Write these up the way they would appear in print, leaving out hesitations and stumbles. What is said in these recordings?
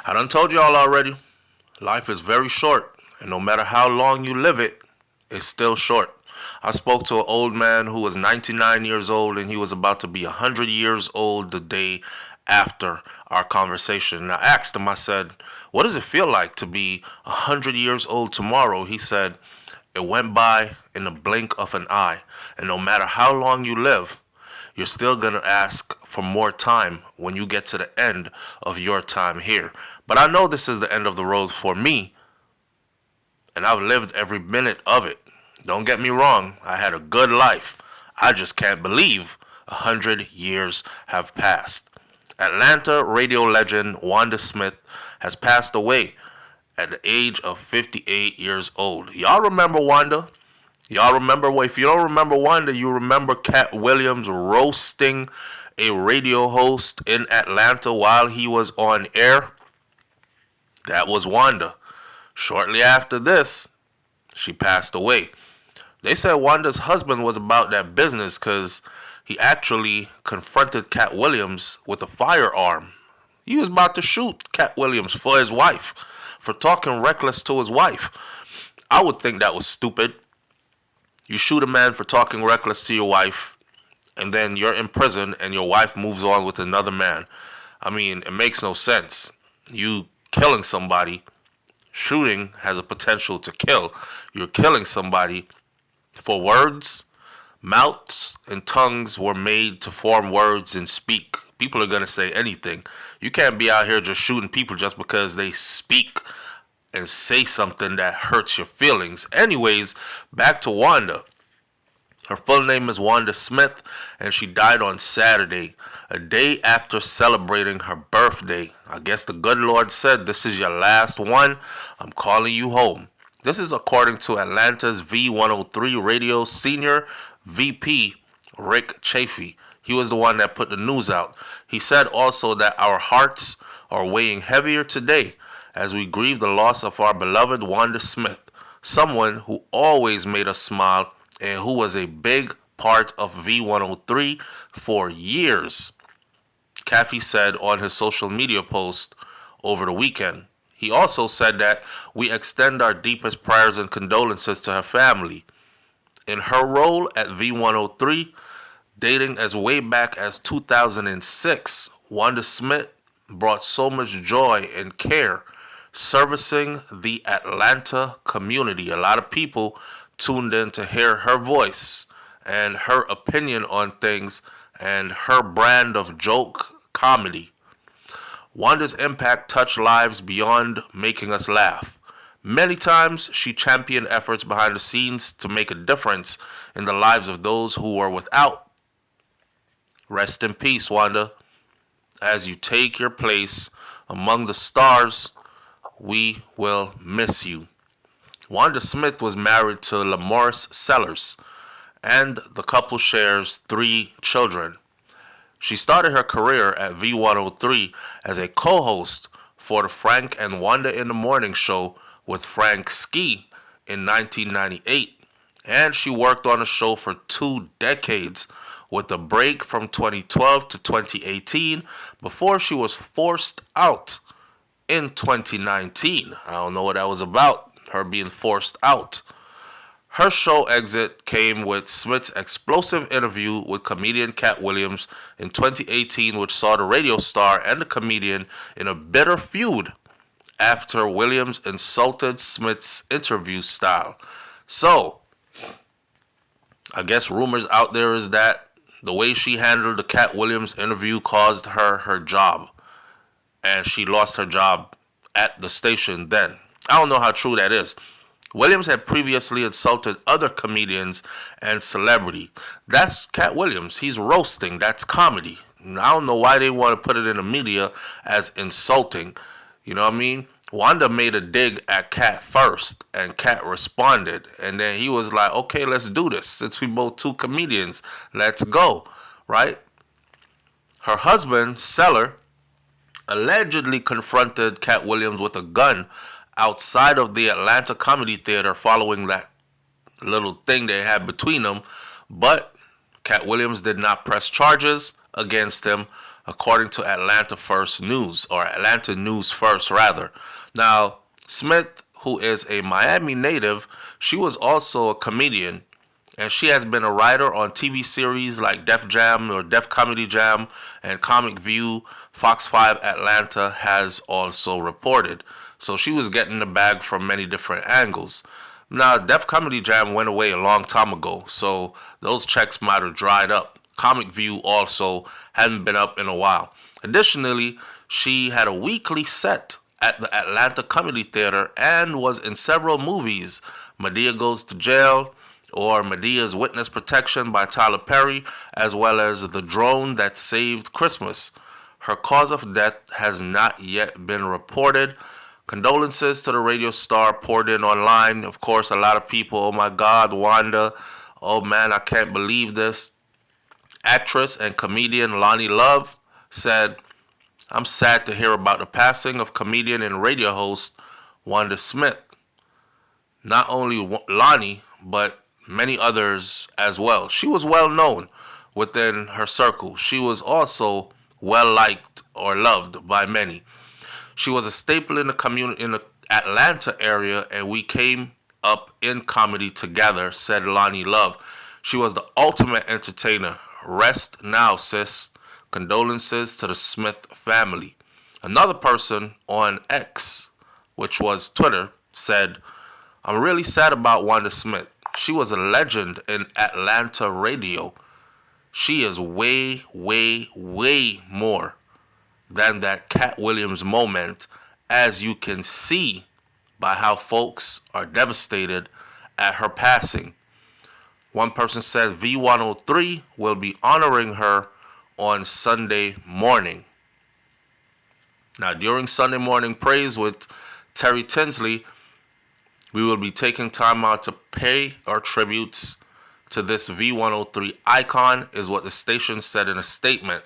I done told y'all already. Life is very short, and no matter how long you live it, it's still short. I spoke to an old man who was 99 years old, and he was about to be 100 years old the day after our conversation. And I asked him, I said, what does it feel like to be 100 years old tomorrow? He said, it went by in the blink of an eye, and no matter how long you live, you're still going to ask for more time when you get to the end of your time here. But I know this is the end of the road for me, and I've lived every minute of it. Don't get me wrong, I had a good life. I just can't believe 100 years have passed. Atlanta radio legend Wanda Smith has passed away at the age of 58 years old. Y'all remember Wanda? Y'all remember, well, if you don't remember Wanda, you remember Katt Williams roasting a radio host in Atlanta while he was on air? That was Wanda. Shortly after this, she passed away. They said Wanda's husband was about that business because he actually confronted Katt Williams with a firearm. He was about to shoot Katt Williams for his wife, for talking reckless to his wife. I would think that was stupid. You shoot a man for talking reckless to your wife, and then you're in prison and your wife moves on with another man. I mean, it makes no sense. You killing somebody, shooting has a potential to kill. You're killing somebody for words. Mouths and tongues were made to form words and speak. People are going to say anything. You can't be out here just shooting people just because they speak and say something that hurts your feelings. Anyways, back to Wanda. Her full name is Wanda Smith, and she died on Saturday, a day after celebrating her birthday. I guess the good Lord said, this is your last one. I'm calling you home. This is according to Atlanta's V103 radio senior VP, Rick Chafee. He was the one that put the news out. He said also that our hearts are weighing heavier today as we grieve the loss of our beloved Wanda Smith, someone who always made us smile and who was a big part of V103 for years, Chafee said on his social media post over the weekend. He also said that we extend our deepest prayers and condolences to her family. In her role at V103, dating as way back as 2006, Wanda Smith brought so much joy and care servicing the Atlanta community. A lot of people tuned in to hear her voice and her opinion on things and her brand of joke comedy. Wanda's impact touched lives beyond making us laugh. Many times she championed efforts behind the scenes to make a difference in the lives of those who were without. Rest in peace, Wanda. As you take your place among the stars, we will miss you. Wanda Smith was married to Lamorris Sellers, and the couple shares 3 children. She started her career at V103 as a co-host for the Frank and Wanda in the Morning show with Frank Ski in 1998, and she worked on the show for 2 decades with a break from 2012 to 2018 before she was forced out in 2019. I don't know what that was about, her being forced out. Her show exit came with Smith's explosive interview with comedian Katt Williams in 2018, which saw the radio star and the comedian in a bitter feud after Williams insulted Smith's interview style. So, I guess rumors out there is that the way she handled the Katt Williams interview caused her job, and she lost her job at the station then. I don't know how true that is. Williams had previously insulted other comedians and celebrity. That's Katt Williams. He's roasting. That's comedy. I don't know why they want to put it in the media as insulting. You know what I mean? Wanda made a dig at Katt first, and Katt responded. And then he was like, okay, let's do this. Since we both 2 comedians, let's go. Right? Her husband, Seller, allegedly confronted Katt Williams with a gun outside of the Atlanta Comedy Theater following that little thing they had between them. But Katt Williams did not press charges against him according to Atlanta News First rather. Now, Smith, who is a Miami native, she was also a comedian, and she has been a writer on TV series like Def Jam or Def Comedy Jam and Comic View. Fox 5 Atlanta has also reported. So she was getting the bag from many different angles. Now, Def Comedy Jam went away a long time ago, so those checks might have dried up. Comic View also hadn't been up in a while. Additionally, she had a weekly set at the Atlanta Comedy Theater and was in several movies. Madea Goes to Jail, or Medea's Witness Protection by Tyler Perry, as well as The Drone That Saved Christmas. Her cause of death has not yet been reported. Condolences to the radio star poured in online. Of course, a lot of people, oh my God, Wanda, oh man, I can't believe this. Actress and comedian Lonnie Love said, I'm sad to hear about the passing of comedian and radio host Wanda Smith. Not only Lonnie, but many others as well. She was well known within her circle. She was also well liked or loved by many. She was a staple in the community in the Atlanta area, and we came up in comedy together, said Lonnie Love. She was the ultimate entertainer. Rest now, sis. Condolences to the Smith family. Another person on X, which was Twitter, said, I'm really sad about Wanda Smith. She was a legend in Atlanta radio. She is way, way, way more than that Katt Williams moment, as you can see by how folks are devastated at her passing. One person said V103 will be honoring her on Sunday morning. Now, during Sunday morning praise with Terry Tinsley, we will be taking time out to pay our tributes to this V103 icon, is what the station said in a statement.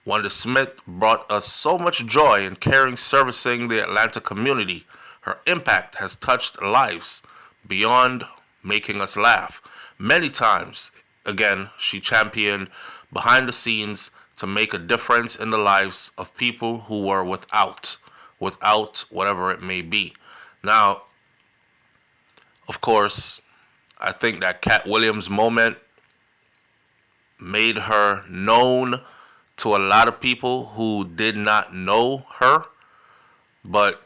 Wanda Smith brought us so much joy in caring, servicing the Atlanta community. Her impact has touched lives beyond making us laugh. Many times, again, she championed behind the scenes to make a difference in the lives of people who were without whatever it may be. Now, of course, I think that Katt Williams moment made her known to a lot of people who did not know her. But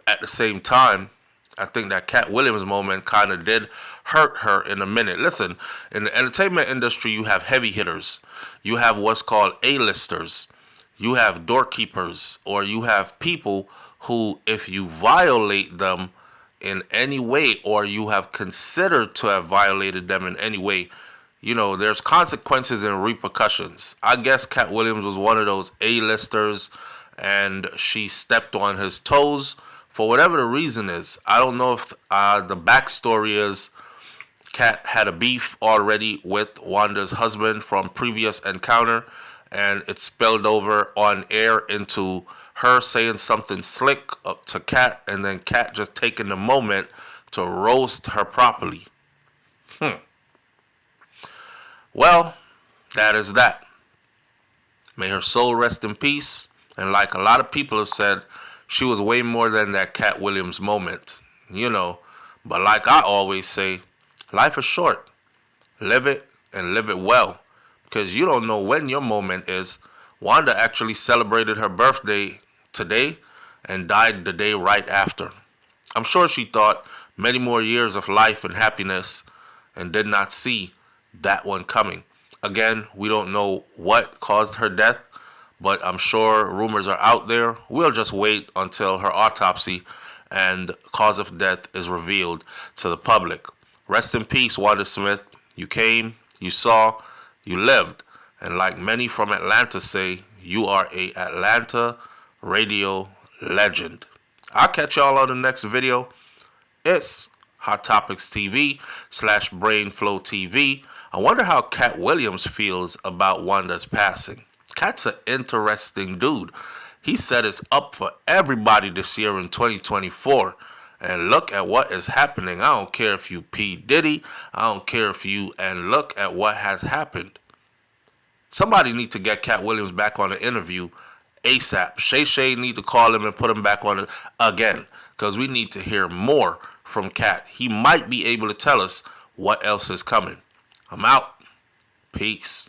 at the same time, I think that Katt Williams moment kind of did hurt her in a minute. Listen, in the entertainment industry, you have heavy hitters. You have what's called A-listers. You have doorkeepers, or you have people who, if you violate them in any way, or you have considered to have violated them in any way, you know, there's consequences and repercussions. I guess Katt Williams was one of those A-listers, and she stepped on his toes for whatever the reason is. I don't know if the backstory is Katt had a beef already with Wanda's husband from previous encounter, and it spilled over on air into her saying something slick up to Katt, and then Katt just taking the moment to roast her properly. Well, that is that. May her soul rest in peace. And like a lot of people have said, she was way more than that Katt Williams moment, you know. But like I always say, life is short. Live it and live it well, because you don't know when your moment is. Wanda actually celebrated her birthday today and died the day right after. I'm sure she thought many more years of life and happiness and did not see that one coming. Again, we don't know what caused her death, but I'm sure rumors are out there. We'll just wait until her autopsy and cause of death is revealed to the public. Rest in peace, Wanda Smith. You came, you saw, you lived. And like many from Atlanta say, you are a Atlanta radio legend. I'll catch y'all on the next video. It's Hot Topics TV /BrainFLoTv. I wonder how Katt Williams feels about Wanda's passing. Katt's an interesting dude. He said it's up for everybody this year in 2024. And look at what is happening. I don't care if you P. Diddy. I don't care if you... And look at what has happened. Somebody need to get Katt Williams back on the interview ASAP. Shay need to call him and put him back on it again, because we need to hear more from Katt. He might be able to tell us what else is coming. I'm out. Peace.